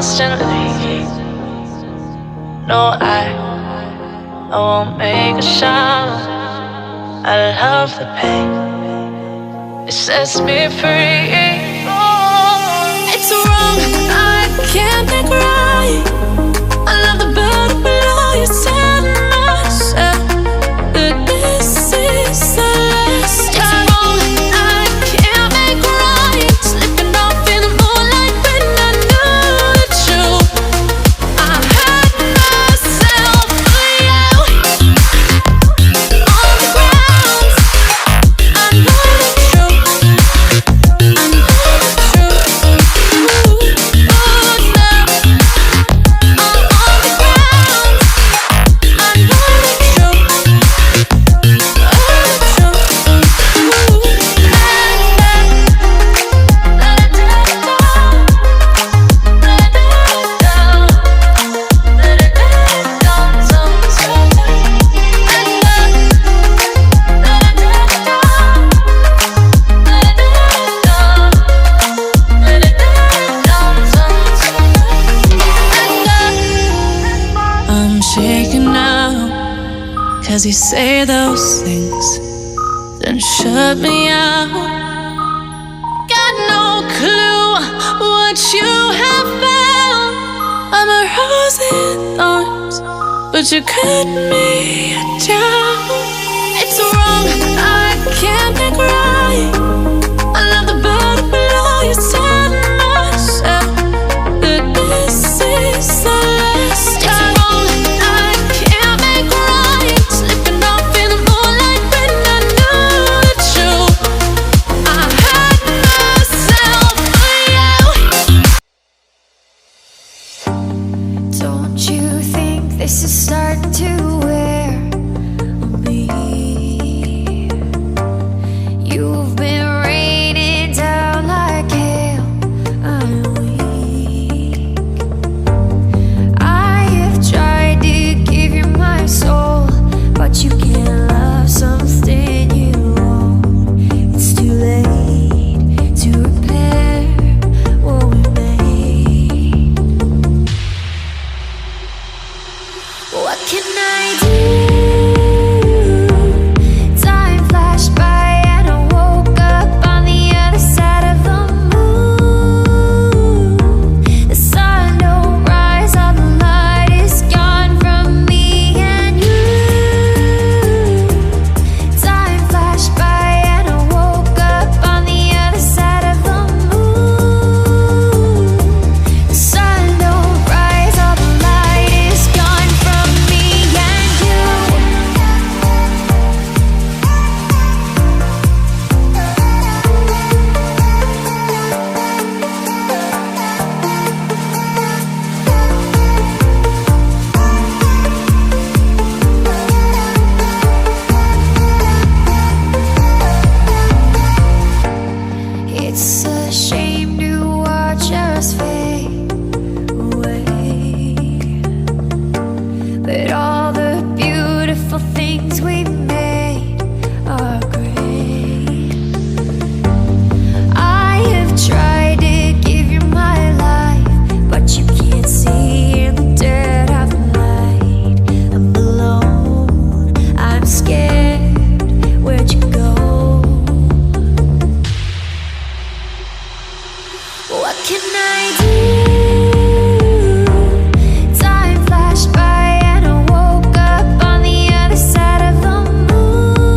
constantly. No, I won't make a sound. I love the pain, it sets me free. Oh, it's wrong, I can't make right. I love the bird below you, tell myself that this is the last time. It's wrong, I can't make right. Slipping off in the moonlight when I knew the truth. I hurt myself for you. On the ground, I know the truth. I know the truth. Ooh, oh, now I'm on the ground. I know the truth. Oh, the truth. I'm shaking now, 'cause you say those things, then shut me out. Got no clue what you have found. I'm a rose in thorns, but you cut me down. It's wrong, I can't make right. I love the bird below you, tell myself that this is the last time. It's wrong, I can't make right. Slipping off in the moonlight when I knew the truth. I hurt myself for you. Don't you think this is starting to